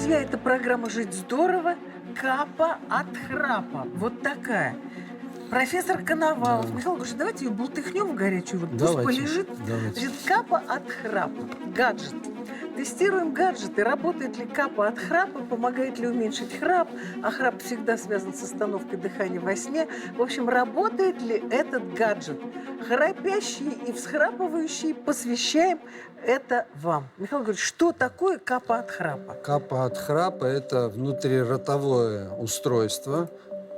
Друзья, это программа «Жить здорово». Капа от храпа. Вот такая. Профессор Коновалов. Да. Михаил Григорьевич, давайте ее бултыхнем в горячую воду. Пусть Давайте, полежит. давайте. Значит, капа от храпа. Гаджет. Тестируем гаджеты. Работает ли капа от храпа, помогает ли уменьшить храп, а храп всегда связан с остановкой дыхания во сне. В общем, работает ли этот гаджет? Храпящие и всхрапывающие, посвящаем это вам. Михаил Григорьевич, что такое капа от храпа? Капа от храпа – это внутриротовое устройство,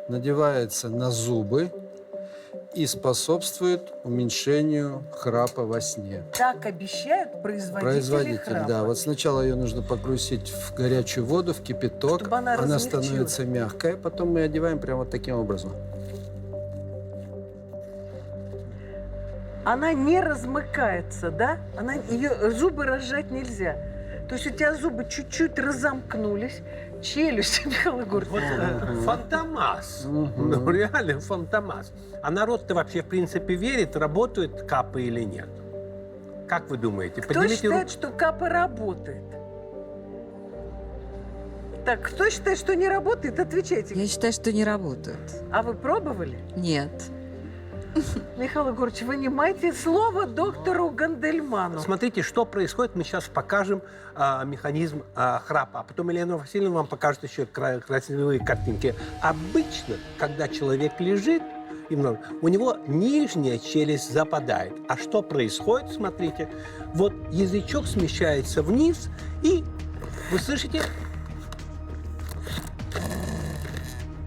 надевается на зубы и способствует уменьшению храпа во сне. Так обещают производители храпа. Да. Вот сначала ее нужно погрузить в горячую воду, в кипяток. Чтобы она размягчилась. становится мягкая, потом мы одеваем прямо вот таким образом. Она не размыкается, да? Ее зубы разжать нельзя. То есть у тебя зубы чуть-чуть разомкнулись, челюсть, Михаил Егорович. Вот фантомас. Ну, реально фантомас. А народ-то вообще, в принципе, верит, работают капы или нет? Как вы думаете? Кто считает, что капа работает? Так, кто считает, что не работает? Отвечайте. Я считаю, что не работают. А вы пробовали? Нет. Михаил Егорович, вынимайте слово доктору Гандельману. Смотрите, что происходит. Мы сейчас покажем механизм храпа. А потом Елена Васильевна вам покажет еще красивые картинки. Обычно, когда человек лежит, у него нижняя челюсть западает. А что происходит? Смотрите. Вот язычок смещается вниз, и вы слышите?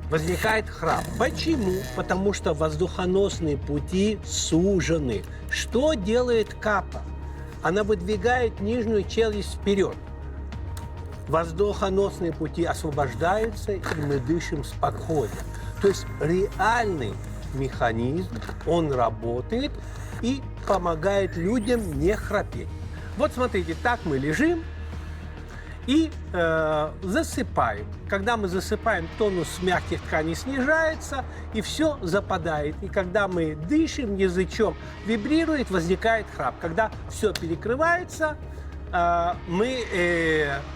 Возникает храп. Почему? Потому что воздухоносные пути сужены. Что делает капа? Она выдвигает нижнюю челюсть вперед. Воздухоносные пути освобождаются, и мы дышим спокойно. То есть реальный механизм, он работает и помогает людям не храпеть. Вот смотрите, так мы лежим и засыпаем. Когда мы засыпаем, тонус мягких тканей снижается, и все западает. И когда мы дышим, язычок вибрирует, возникает храп. Когда все перекрывается, мы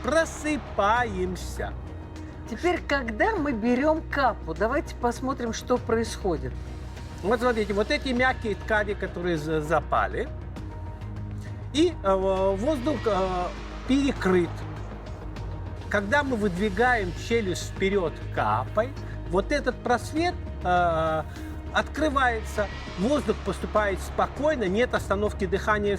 просыпаемся. Теперь, когда мы берем капу, давайте посмотрим, что происходит. Вот смотрите, вот эти мягкие ткани, которые запали, и воздух перекрыт. Когда мы выдвигаем челюсть вперед капой, вот этот просвет открывается, воздух поступает спокойно, нет остановки дыхания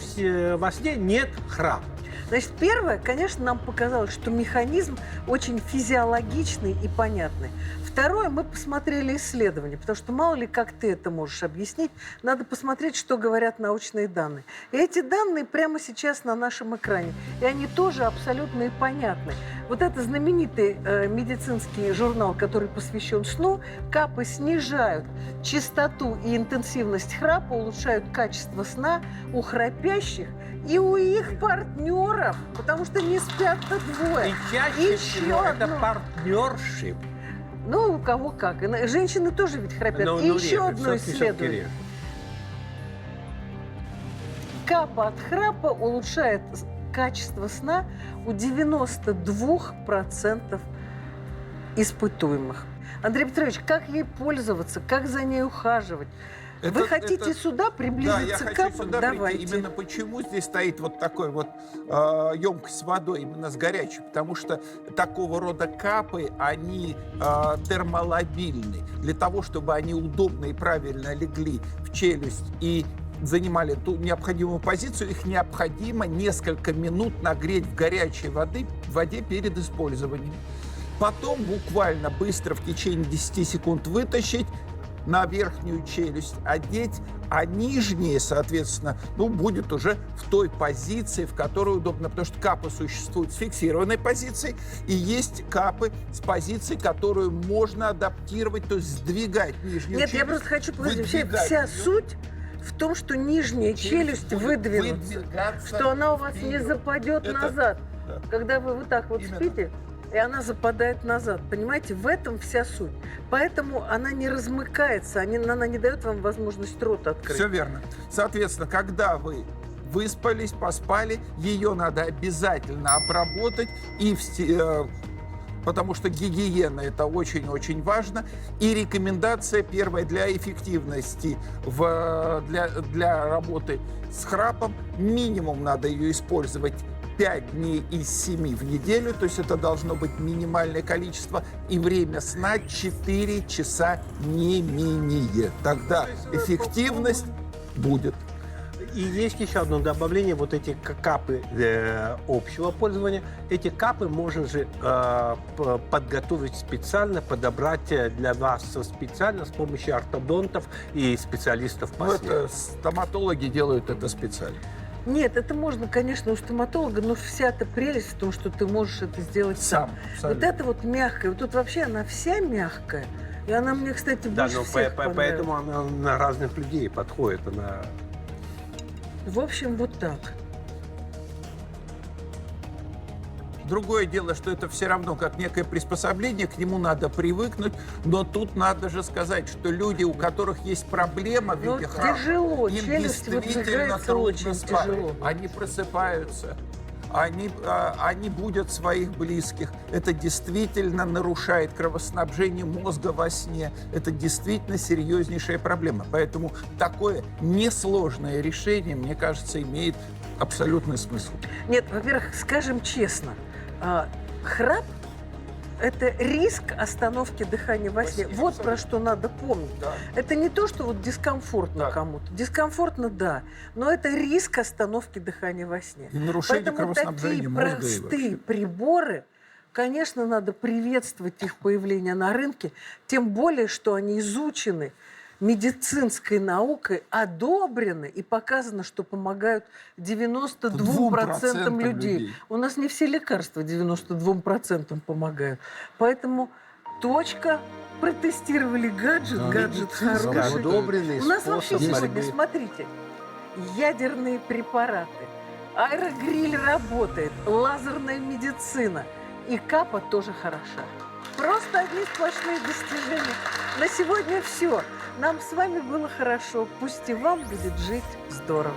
во сне, нет храпа. Значит, первое, конечно, нам показалось, что механизм очень физиологичный и понятный. Второе, мы посмотрели исследования, потому что мало ли как ты это можешь объяснить, надо посмотреть, что говорят научные данные. И эти данные прямо сейчас на нашем экране, и они тоже абсолютно и понятны. Вот это знаменитый медицинский журнал, который посвящен сну, капы снижают частоту и интенсивность храпа, улучшают качество сна у храпящих и у их партнеров, потому что не спят-то двое. И чаще Еще всего это одно. партнершип. Ну, у кого как. И женщины тоже ведь храпят. И еще одно исследование. Капа от храпа улучшает качество сна у 92% испытуемых. Андрей Петрович, как ей пользоваться, как за ней ухаживать? Вы хотите сюда приблизиться к капам? Сюда Давайте. прийти. Именно почему здесь стоит вот такой вот емкость с водой, именно с горячей, потому что такого рода капы, они термолобильны. Для того, чтобы они удобно и правильно легли в челюсть и занимали ту необходимую позицию, их необходимо несколько минут нагреть в горячей воде перед использованием. Потом буквально быстро в течение 10 секунд вытащить, на верхнюю челюсть одеть, а нижние, соответственно, будет уже в той позиции, в которой удобно. Потому что капы существуют с фиксированной позицией, и есть капы с позицией, которую можно адаптировать, то есть сдвигать нижнюю челюсть. Нет, я просто хочу powiedzieć, вообще вся суть в том, что нижняя челюсть выдвинута, что она у вас не западет назад. Да. Когда вы вот так вот Именно. спите, и она западает назад. Понимаете, в этом вся суть. Поэтому она не размыкается, она не дает вам возможность рот открыть. Все верно. Соответственно, когда вы выспались, поспали, ее надо обязательно обработать и потому что гигиена – это очень-очень важно. И рекомендация первая для эффективности для работы с храпом. Минимум надо ее использовать 5 дней из 7 в неделю, то есть это должно быть минимальное количество, и время сна 4 часа не менее. Тогда эффективность будет. И есть еще одно добавление, вот эти капы общего пользования. Эти капы можно же подготовить специально, подобрать для вас специально с помощью ортодонтов и специалистов по сне. Это стоматологи делают это специально. Нет, это можно, конечно, у стоматолога, но вся эта прелесть в том, что ты можешь это сделать сам. Вот это вот мягкое. Вот тут вообще она вся мягкая. И она мне, кстати, Да, больше но всех понравилась. поэтому она на разных людей подходит. Она... В общем, вот так. Другое дело, что это все равно как некое приспособление, к нему надо привыкнуть, но тут надо же сказать, что люди, у которых есть проблема в Ну, виде храпа, тяжело, им челюсть действительно выдвигается трудно очень спать. тяжело. Они просыпаются, они будят своих близких. Это действительно нарушает кровоснабжение мозга во сне. Это действительно серьезнейшая проблема. Поэтому такое несложное решение, мне кажется, имеет абсолютный смысл. Нет, во-первых, скажем честно, храп – это риск остановки дыхания во сне. Спасибо, Вот абсолютно. про что надо помнить. Да. Это не то, что вот дискомфортно Да. кому-то. Дискомфортно, да, но это риск остановки дыхания во сне. И нарушение Поэтому кровоснабжения такие мозга и простые вообще. приборы, конечно, надо приветствовать их появление на рынке, тем более, что они изучены медицинской наукой, одобрены и показано, что помогают 92% людей. У нас не все лекарства 92% помогают. Поэтому точка. Протестировали гаджет, Да. гаджет Медицинский хороший. Удобренный У нас вообще способ сегодня, борьбы. смотрите, ядерные препараты, аэрогриль работает, лазерная медицина и капа тоже хороша. Просто одни сплошные достижения. На сегодня все. Нам с вами было хорошо. Пусть и вам будет жить здорово.